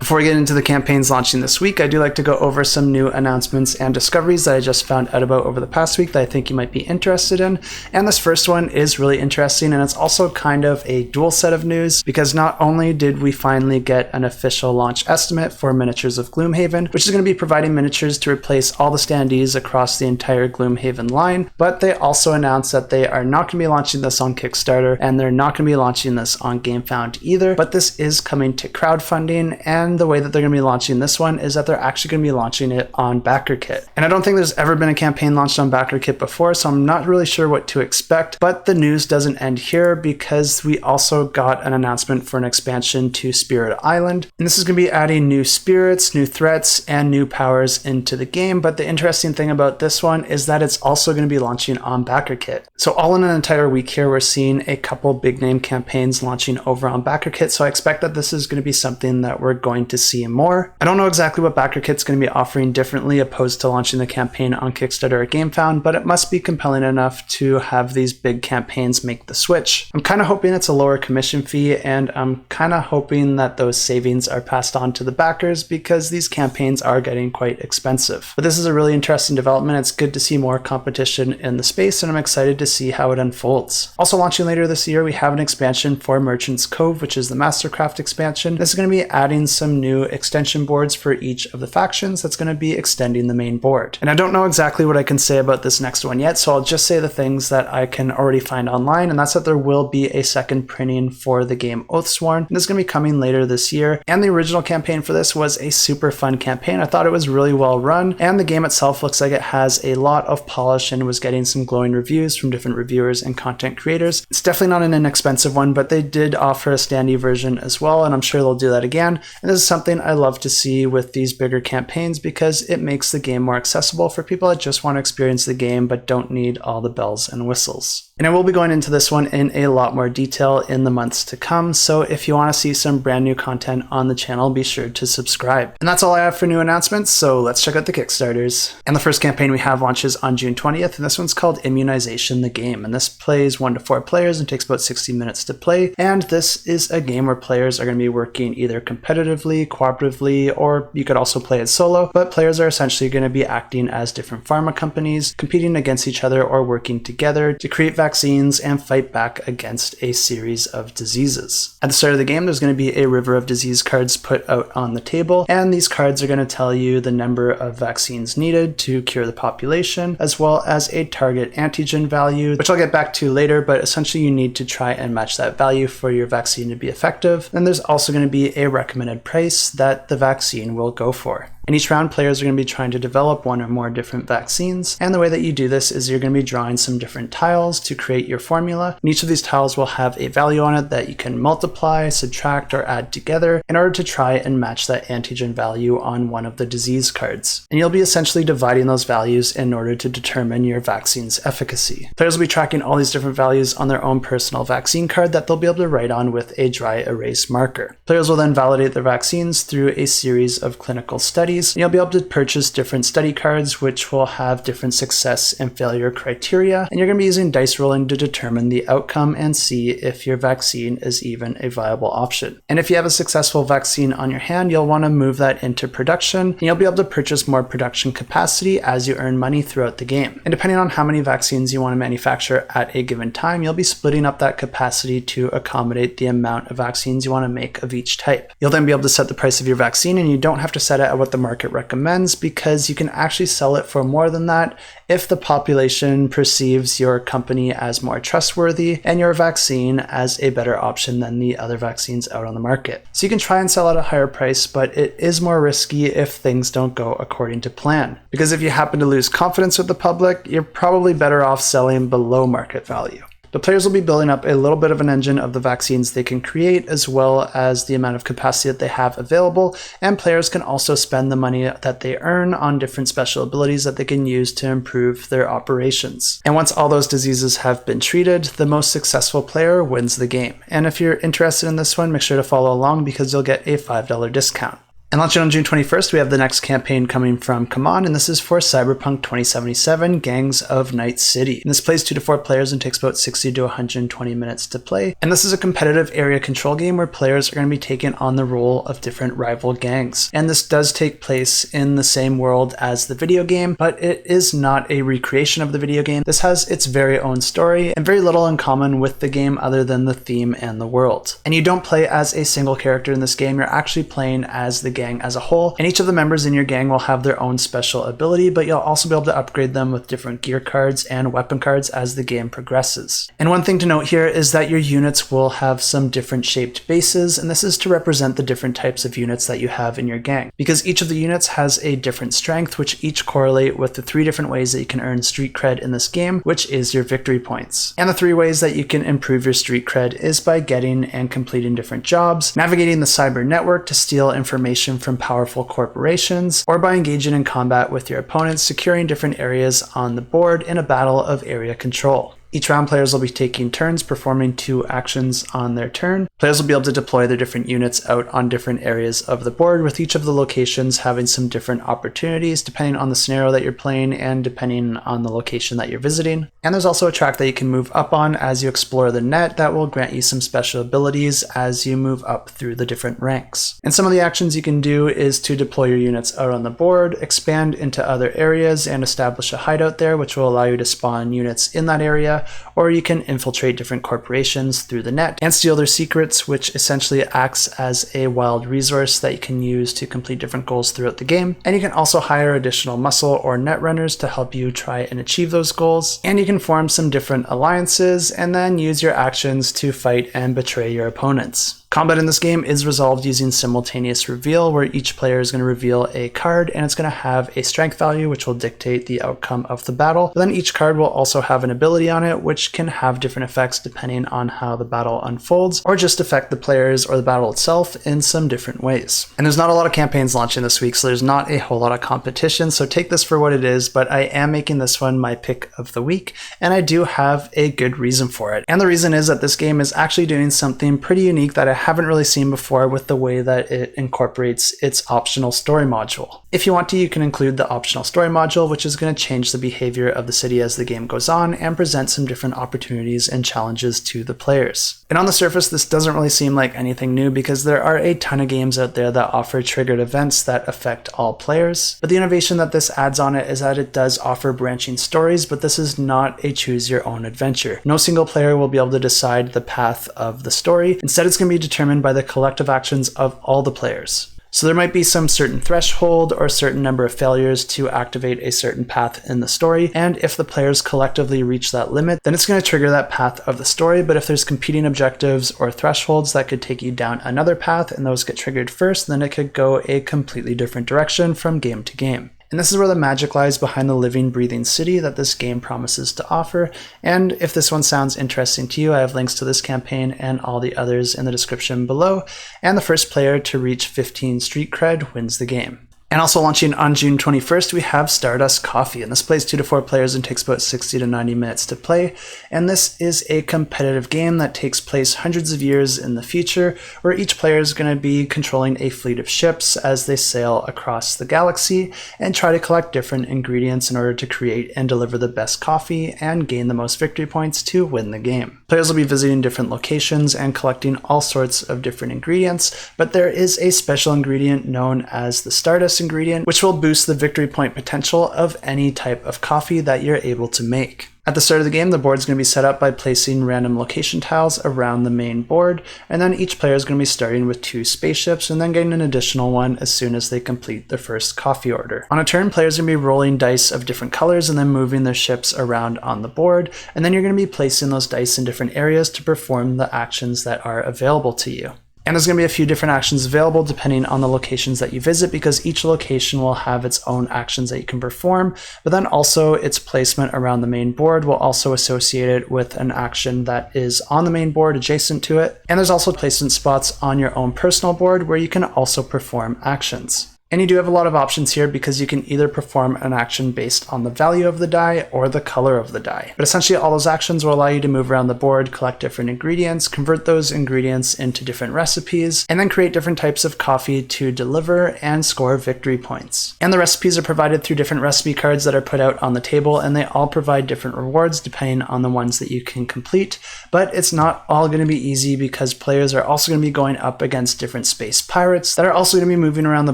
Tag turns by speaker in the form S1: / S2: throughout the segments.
S1: Before we get into the campaigns launching this week, I do like to go over some new announcements and discoveries that I just found out about over the past week that I think you might be interested in. And this first one is really interesting, and it's also kind of a dual set of news, because not only did we finally get an official launch estimate for Miniatures of Gloomhaven, which is going to be providing miniatures to replace all the standees across the entire Gloomhaven line, but they also announced that they are not going to be launching this on Kickstarter, and they're not going to be launching this on GameFound either, but this is coming to crowdfunding, and the way that they're going to be launching this one is that they're actually going to be launching it on BackerKit. And I don't think there's ever been a campaign launched on BackerKit before, so I'm not really sure what to expect, but the news doesn't end here, because we also got an announcement for an expansion to Spirit Island, and this is going to be adding new spirits, new threats, and new powers into the game. But the interesting thing about this one is that it's also going to be launching on BackerKit. So all in an entire week here, we're seeing a couple big name campaigns launching over on BackerKit, so I expect that this is going to be something that we're going to see more. I don't know exactly what BackerKit's going to be offering differently opposed to launching the campaign on Kickstarter or GameFound, but it must be compelling enough to have these big campaigns make the switch. I'm kind of hoping it's a lower commission fee, and I'm kind of hoping that those savings are passed on to the backers, because these campaigns are getting quite expensive. But this is a really interesting development. It's good to see more competition in the space, and I'm excited to see how it unfolds. Also launching later this year, we have an expansion for Merchant's Cove, which is the Mastercraft expansion. This is going to be adding some new extension boards for each of the factions that's going to be extending the main board. And I don't know exactly what I can say about this next one yet, so I'll just say the things that I can already find online, and that's that there will be a second printing for the game Oathsworn. And this is going to be coming later this year, and the original campaign for this was a super fun campaign. I thought it was really well run, and the game itself looks like it has a lot of polish and was getting some glowing reviews from different reviewers and content creators. It's definitely not an inexpensive one, but they did offer a standee version as well, and I'm sure they'll do that again. And this is something I love to see with these bigger campaigns, because it makes the game more accessible for people that just want to experience the game but don't need all the bells and whistles. And I will be going into this one in a lot more detail in the months to come, so if you want to see some brand new content on the channel, be sure to subscribe. And that's all I have for new announcements, so let's check out the Kickstarters. And the first campaign we have launches on June 20th, and this one's called IMMUNIZATION The Game, and this plays 1 to 4 players and takes about 60 minutes to play, and this is a game where players are going to be working either competitively, cooperatively, or you could also play it solo, but players are essentially going to be acting as different pharma companies, competing against each other or working together to create vaccines and fight back against a series of diseases. At the start of the game, there's going to be a river of disease cards put out on the table, and these cards are going to tell you the number of vaccines needed to cure the population, as well as a target antigen value, which I'll get back to later, but essentially you need to try and match that value for your vaccine to be effective. And there's also going to be a recommended price that the vaccine will go for. In each round, players are going to be trying to develop 1 or more different vaccines, and the way that you do this is you're going to be drawing some different tiles to create your formula, and each of these tiles will have a value on it that you can multiply, subtract, or add together in order to try and match that antigen value on one of the disease cards. And you'll be essentially dividing those values in order to determine your vaccine's efficacy. Players will be tracking all these different values on their own personal vaccine card that they'll be able to write on with a dry erase marker. Players will then validate their vaccines through a series of clinical studies. And you'll be able to purchase different study cards which will have different success and failure criteria, and you're going to be using dice rolling to determine the outcome and see if your vaccine is even a viable option. And if you have a successful vaccine on your hand, you'll want to move that into production, and you'll be able to purchase more production capacity as you earn money throughout the game. And depending on how many vaccines you want to manufacture at a given time, you'll be splitting up that capacity to accommodate the amount of vaccines you want to make of each type. You'll then be able to set the price of your vaccine, and you don't have to set it at what the market recommends, because you can actually sell it for more than that if the population perceives your company as more trustworthy and your vaccine as a better option than the other vaccines out on the market. So you can try and sell at a higher price, but it is more risky if things don't go according to plan. Because if you happen to lose confidence with the public, you're probably better off selling below market value. The players will be building up a little bit of an engine of the vaccines they can create, as well as the amount of capacity that they have available, and players can also spend the money that they earn on different special abilities that they can use to improve their operations. And once all those diseases have been treated, the most successful player wins the game. And if you're interested in this one, make sure to follow along because you'll get a $5 discount. And launching on June 21st, we have the next campaign coming from CMON, and this is for Cyberpunk 2077, Gangs of Night City. And this plays 2 to 4 players and takes about 60 to 120 minutes to play. And this is a competitive area control game where players are going to be taking on the role of different rival gangs. And this does take place in the same world as the video game, but it is not a recreation of the video game. This has its very own story and very little in common with the game other than the theme and the world. And you don't play as a single character in this game, you're actually playing as the gang as a whole, and each of the members in your gang will have their own special ability, but you'll also be able to upgrade them with different gear cards and weapon cards as the game progresses. And one thing to note here is that your units will have some different shaped bases, and this is to represent the different types of units that you have in your gang, because each of the units has a different strength, which each correlate with the 3 different ways that you can earn street cred in this game, which is your victory points. And the 3 ways that you can improve your street cred is by getting and completing different jobs, navigating the cyber network to steal information from powerful corporations, or by engaging in combat with your opponents, securing different areas on the board in a battle of area control. Each round, players will be taking turns performing 2 actions on their turn. Players will be able to deploy their different units out on different areas of the board, with each of the locations having some different opportunities depending on the scenario that you're playing and depending on the location that you're visiting. And there's also a track that you can move up on as you explore the net that will grant you some special abilities as you move up through the different ranks. And some of the actions you can do is to deploy your units out on the board, expand into other areas, and establish a hideout there, which will allow you to spawn units in that area, or you can infiltrate different corporations through the net and steal their secrets, which essentially acts as a wild resource that you can use to complete different goals throughout the game. And you can also hire additional muscle or net runners to help you try and achieve those goals. And you can form some different alliances and then use your actions to fight and betray your opponents. Combat in this game is resolved using simultaneous reveal, where each player is going to reveal a card and it's going to have a strength value which will dictate the outcome of the battle. But then each card will also have an ability on it which can have different effects depending on how the battle unfolds, or just affect the players or the battle itself in some different ways. And there's not a lot of campaigns launching this week, so there's not a whole lot of competition, so take this for what it is, but I am making this one my pick of the week, and I do have a good reason for it. And the reason is that this game is actually doing something pretty unique that I haven't really seen before with the way that it incorporates its optional story module. If you want to, you can include the optional story module, which is going to change the behavior of the city as the game goes on and present some different opportunities and challenges to the players. And on the surface, this doesn't really seem like anything new because there are a ton of games out there that offer triggered events that affect all players. But the innovation that this adds on it is that it does offer branching stories, but this is not a choose your own adventure. No single player will be able to decide the path of the story. Instead, it's going to be determined by the collective actions of all the players. So there might be some certain threshold or certain number of failures to activate a certain path in the story, and if the players collectively reach that limit, then it's going to trigger that path of the story. But if there's competing objectives or thresholds that could take you down another path and those get triggered first, then it could go a completely different direction from game to game. And this is where the magic lies behind the living, breathing city that this game promises to offer. And if this one sounds interesting to you, I have links to this campaign and all the others in the description below. And the first player to reach 15 street cred wins the game. And also launching on June 21st, we have Stardust Coffee, and this plays 2 to 4 players and takes about 60 to 90 minutes to play. And this is a competitive game that takes place hundreds of years in the future, where each player is going to be controlling a fleet of ships as they sail across the galaxy and try to collect different ingredients in order to create and deliver the best coffee and gain the most victory points to win the game. Players will be visiting different locations and collecting all sorts of different ingredients, but there is a special ingredient known as the Stardust ingredient, which will boost the victory point potential of any type of coffee that you're able to make. At the start of the game, the board is going to be set up by placing random location tiles around the main board, and then each player is going to be starting with 2 spaceships and then getting an additional one as soon as they complete their first coffee order. On a turn, players are going to be rolling dice of different colors and then moving their ships around on the board, and then you're going to be placing those dice in different areas to perform the actions that are available to you. And there's going to be a few different actions available depending on the locations that you visit, because each location will have its own actions that you can perform, but then also its placement around the main board will also associate it with an action that is on the main board adjacent to it. And there's also placement spots on your own personal board where you can also perform actions. And you do have a lot of options here because you can either perform an action based on the value of the die or the color of the die. But essentially all those actions will allow you to move around the board, collect different ingredients, convert those ingredients into different recipes, and then create different types of coffee to deliver and score victory points. And the recipes are provided through different recipe cards that are put out on the table, and they all provide different rewards depending on the ones that you can complete. But it's not all going to be easy because players are also going to be going up against different space pirates that are also going to be moving around the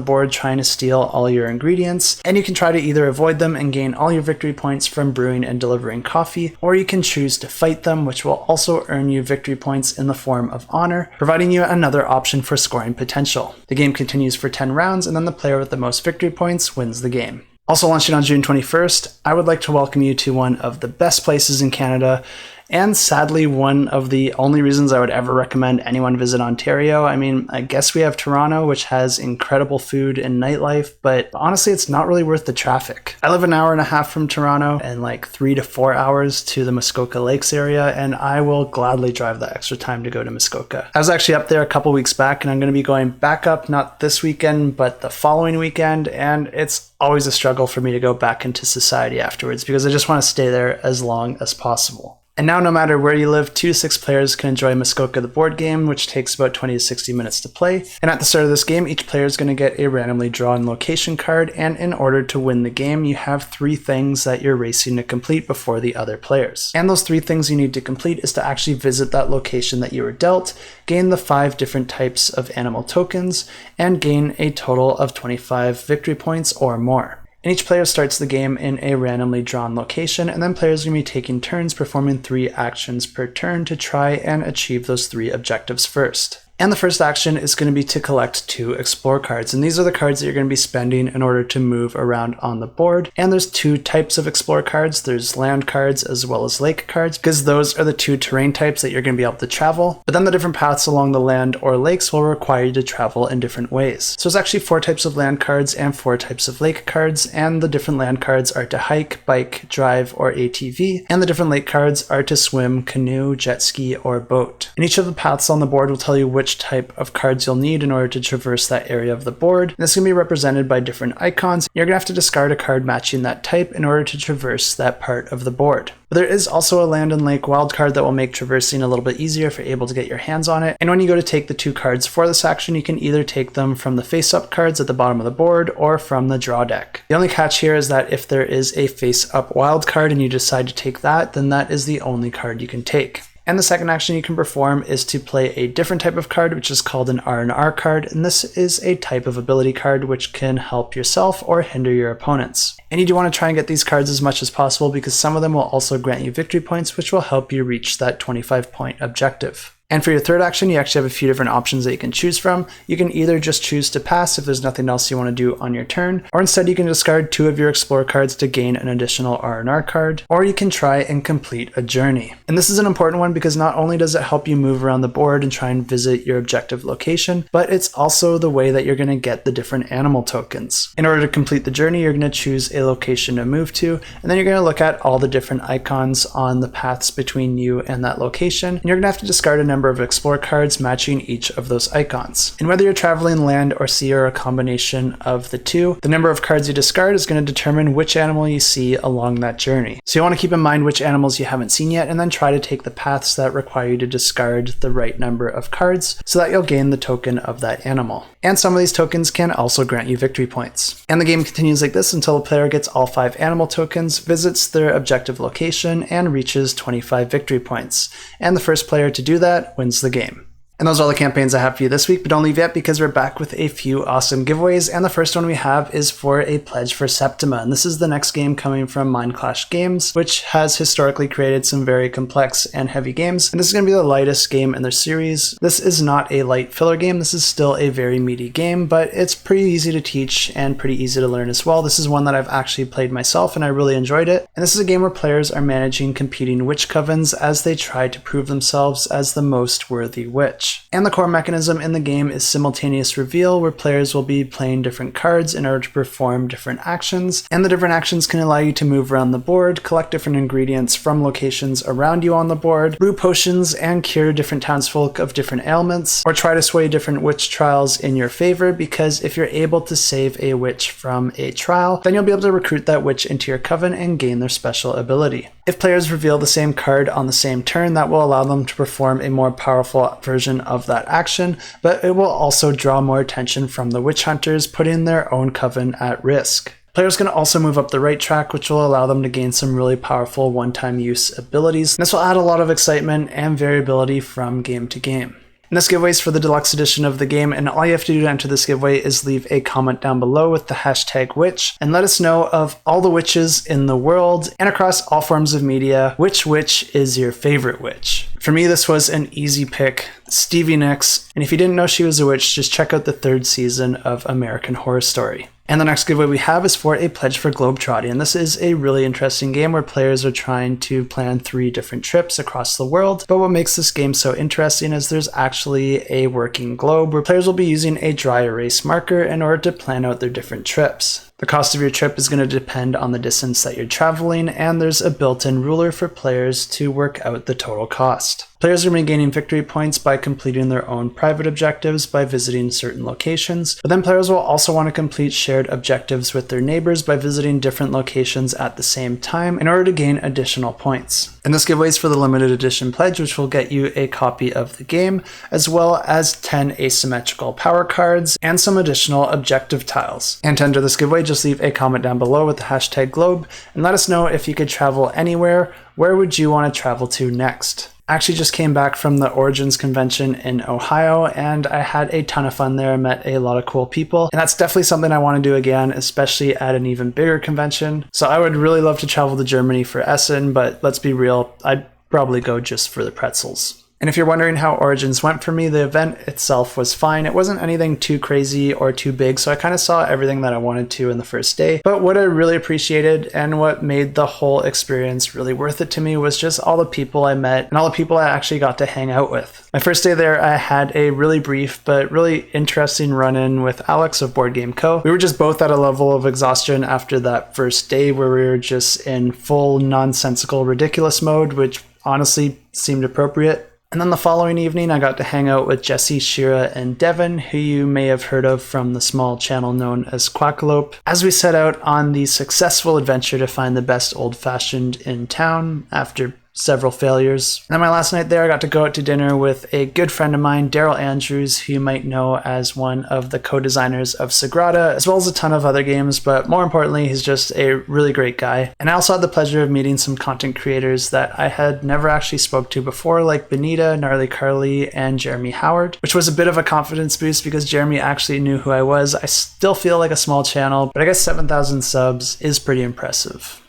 S1: board trying to steal all your ingredients, and you can try to either avoid them and gain all your victory points from brewing and delivering coffee, or you can choose to fight them, which will also earn you victory points in the form of honor, providing you another option for scoring potential. The game continues for 10 rounds, and then the player with the most victory points wins the game. Also launching on June 21st, I would like to welcome you to one of the best places in Canada, and sadly one of the only reasons I would ever recommend anyone visit Ontario. I mean, I guess we have Toronto, which has incredible food and nightlife, but honestly, it's not really worth the traffic. I live an hour and a half from Toronto and like 3 to 4 hours to the Muskoka Lakes area, and I will gladly drive that extra time to go to Muskoka. I was actually up there a couple weeks back, and I'm going to be going back up not this weekend, but the following weekend, and it's always a struggle for me to go back into society afterwards because I just want to stay there as long as possible. And now no matter where you live, 2 to 6 players can enjoy Muskoka the board game, which takes about 20 to 60 minutes to play. And at the start of this game, each player is going to get a randomly drawn location card, and in order to win the game, you have 3 things that you're racing to complete before the other players. And those 3 things you need to complete is to actually visit that location that you were dealt, gain the 5 different types of animal tokens, and gain a total of 25 victory points or more. And each player starts the game in a randomly drawn location, and then players are going to be taking turns performing 3 actions per turn to try and achieve those 3 objectives first. And the first action is going to be to collect 2 explore cards, and these are the cards that you're going to be spending in order to move around on the board. And there's 2 types of explore cards. There's land cards as well as lake cards, because those are the 2 terrain types that you're going to be able to travel. But then the different paths along the land or lakes will require you to travel in different ways. So there's actually 4 types of land cards and 4 types of lake cards, and the different land cards are to hike, bike, drive, or ATV, and the different lake cards are to swim, canoe, jet ski, or boat. And each of the paths on the board will tell you which type of cards you'll need in order to traverse that area of the board. And this is going to be represented by different icons. You're going to have to discard a card matching that type in order to traverse that part of the board. But there is also a land and lake wildcard that will make traversing a little bit easier if you're able to get your hands on it. And when you go to take the 2 cards for this action, you can either take them from the face-up cards at the bottom of the board or from the draw deck. The only catch here is that if there is a face-up wildcard and you decide to take that, then that is the only card you can take. And the second action you can perform is to play a different type of card, which is called an R&R card, and this is a type of ability card which can help yourself or hinder your opponents. And you do want to try and get these cards as much as possible because some of them will also grant you victory points, which will help you reach that 25-point objective. And for your third action, you actually have a few different options that you can choose from. You can either just choose to pass if there's nothing else you want to do on your turn, or instead you can discard 2 of your Explore cards to gain an additional R&R card, or you can try and complete a journey. And this is an important one because not only does it help you move around the board and try and visit your objective location, but it's also the way that you're going to get the different animal tokens. In order to complete the journey, you're going to choose a location to move to, and then you're going to look at all the different icons on the paths between you and that location, and you're going to have to discard a number of Explore cards matching each of those icons. And whether you're traveling land or sea or a combination of the 2, the number of cards you discard is going to determine which animal you see along that journey. So you want to keep in mind which animals you haven't seen yet, and then try to take the paths that require you to discard the right number of cards so that you'll gain the token of that animal. And some of these tokens can also grant you victory points. And the game continues like this until the player gets all 5 animal tokens, visits their objective location, and reaches 25 victory points. And the first player to do that wins the game. And those are all the campaigns I have for you this week, but don't leave yet because we're back with a few awesome giveaways, and the first one we have is for a pledge for Septima, and this is the next game coming from Mind Clash Games, which has historically created some very complex and heavy games, and this is going to be the lightest game in their series. This is not a light filler game, this is still a very meaty game, but it's pretty easy to teach and pretty easy to learn as well. This is one that I've actually played myself and I really enjoyed it, and this is a game where players are managing competing witch covens as they try to prove themselves as the most worthy witch. witch. And the core mechanism in the game is simultaneous reveal, where players will be playing different cards in order to perform different actions, and the different actions can allow you to move around the board, collect different ingredients from locations around you on the board, brew potions and cure different townsfolk of different ailments, or try to sway different witch trials in your favor, because if you're able to save a witch from a trial, then you'll be able to recruit that witch into your coven and gain their special ability. If players reveal the same card on the same turn, that will allow them to perform a more powerful version of that action, but it will also draw more attention from the witch hunters, putting their own coven at risk. Players can also move up the right track, which will allow them to gain some really powerful one-time use abilities. This will add a lot of excitement and variability from game to game. And this giveaway is for the deluxe edition of the game, and all you have to do to enter this giveaway is leave a comment down below with the hashtag witch and let us know of all the witches in the world and across all forms of media, which witch is your favorite witch. For me, this was an easy pick, Stevie Nicks, and if you didn't know she was a witch, just check out the 3rd season of American Horror Story. And the next giveaway we have is for a pledge for Globetrotting, and this is a really interesting game where players are trying to plan 3 different trips across the world. But what makes this game so interesting is there's actually a working globe where players will be using a dry erase marker in order to plan out their different trips. The cost of your trip is going to depend on the distance that you're traveling, and there's a built-in ruler for players to work out the total cost. Players are going to be gaining victory points by completing their own private objectives by visiting certain locations, but then players will also want to complete shared objectives with their neighbors by visiting different locations at the same time in order to gain additional points. And this giveaway is for the limited edition pledge, which will get you a copy of the game, as well as 10 asymmetrical power cards and some additional objective tiles. And to enter this giveaway, just leave a comment down below with the hashtag globe and let us know if you could travel anywhere, where would you want to travel to next? I actually just came back from the Origins convention in Ohio, and I had a ton of fun there. I met a lot of cool people, and that's definitely something I want to do again, especially at an even bigger convention. So I would really love to travel to Germany for Essen, but let's be real, I'd probably go just for the pretzels. And if you're wondering how Origins went for me, the event itself was fine. It wasn't anything too crazy or too big, so I kind of saw everything that I wanted to in the first day. But what I really appreciated and what made the whole experience really worth it to me was just all the people I met and all the people I actually got to hang out with. My first day there, I had a really brief but really interesting run-in with Alex of Board Game Cove. We were just both at a level of exhaustion after that first day where we were just in full nonsensical ridiculous mode, which honestly seemed appropriate. And then the following evening, I got to hang out with Jesse, Shira, and Devin, who you may have heard of from the small channel known as Quackalope, as we set out on the successful adventure to find the best old-fashioned in town after several failures. And then my last night there, I got to go out to dinner with a good friend of mine, Daryl Andrews, who you might know as one of the co-designers of Sagrada, as well as a ton of other games, but more importantly, he's just a really great guy. And I also had the pleasure of meeting some content creators that I had never actually spoke to before, like Buneeta, Gnarly Carly, and Jeremy Howard, which was a bit of a confidence boost because Jeremy actually knew who I was. I still feel like a small channel, but I guess 7,000 subs is pretty impressive.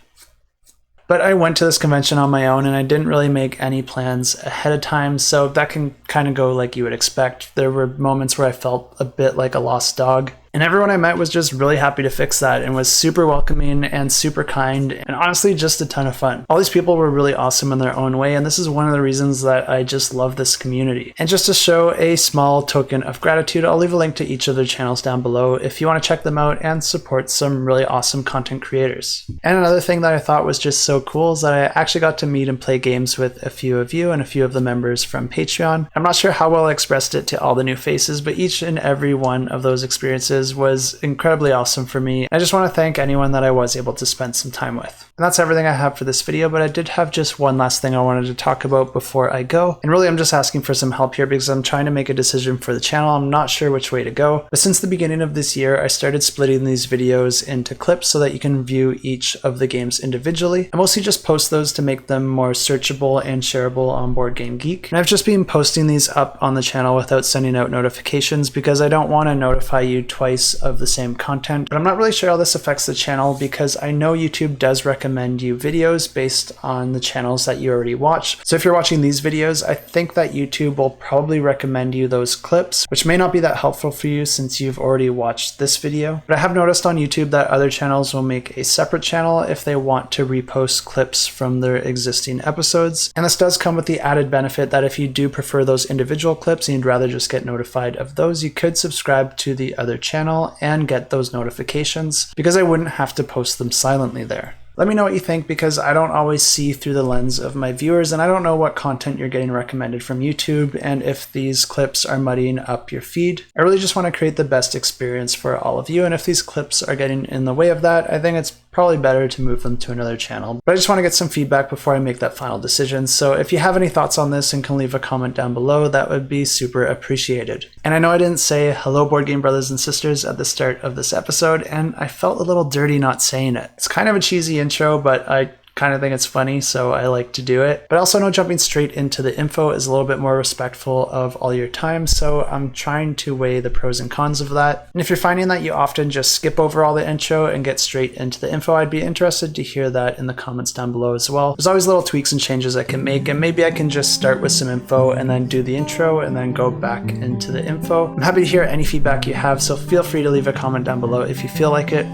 S1: But I went to this convention on my own and I didn't really make any plans ahead of time, so that can kind of go like you would expect. There were moments where I felt a bit like a lost dog. And everyone I met was just really happy to fix that and was super welcoming and super kind and honestly just a ton of fun. All these people were really awesome in their own way, and this is one of the reasons that I just love this community. And just to show a small token of gratitude, I'll leave a link to each of their channels down below if you want to check them out and support some really awesome content creators. And another thing that I thought was just so cool is that I actually got to meet and play games with a few of you and a few of the members from Patreon. I'm not sure how well I expressed it to all the new faces, but each and every one of those experiences was incredibly awesome for me. I just want to thank anyone that I was able to spend some time with. And that's everything I have for this video, but I did have just one last thing I wanted to talk about before I go. And really I'm just asking for some help here because I'm trying to make a decision for the channel. I'm not sure which way to go. But since the beginning of this year, I started splitting these videos into clips so that you can view each of the games individually. I mostly just post those to make them more searchable and shareable on Board Game Geek. And I've just been posting these up on the channel without sending out notifications because I don't want to notify you twice twice of the same content. But I'm not really sure how this affects the channel because I know YouTube does recommend you videos based on the channels that you already watch. So if you're watching these videos, I think that YouTube will probably recommend you those clips, which may not be that helpful for you since you've already watched this video. But I have noticed on YouTube that other channels will make a separate channel if they want to repost clips from their existing episodes. And this does come with the added benefit that if you do prefer those individual clips and you'd rather just get notified of those, you could subscribe to the other channel and get those notifications because I wouldn't have to post them silently there. Let me know what you think because I don't always see through the lens of my viewers and I don't know what content you're getting recommended from YouTube and if these clips are muddying up your feed. I really just want to create the best experience for all of you, and if these clips are getting in the way of that, I think it's probably better to move them to another channel. But I just want to get some feedback before I make that final decision. So if you have any thoughts on this and can leave a comment down below, that would be super appreciated. And I know I didn't say hello board game brothers and sisters at the start of this episode, and I felt a little dirty not saying it. It's kind of a cheesy intro, but I kind of think it's funny, so I like to do it. But I also know jumping straight into the info is a little bit more respectful of all your time, so I'm trying to weigh the pros and cons of that. And if you're finding that you often just skip over all the intro and get straight into the info, I'd be interested to hear that in the comments down below as well. There's always little tweaks and changes I can make, and maybe I can just start with some info and then do the intro and then go back into the info. I'm happy to hear any feedback you have, so feel free to leave a comment down below if you feel like it.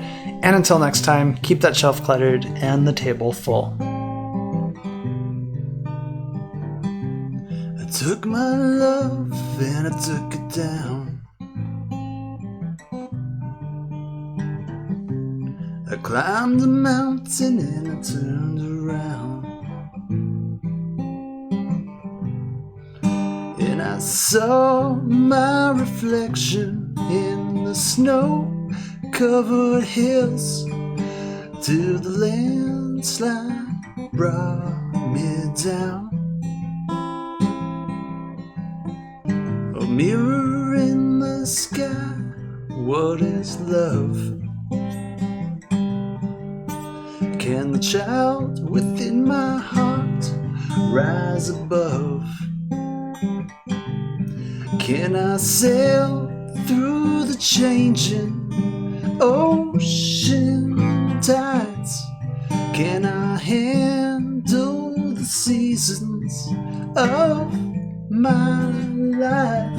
S1: And until next time, keep that shelf cluttered and the table full. I took my love and I took it down. I climbed a mountain and I turned around. And I saw my reflection in the snow-covered hills till the landslide brought me down. A mirror in the sky, what is love? Can the child within my heart rise above? Can I sail through the changing ocean tides? Can I handle the seasons of my life?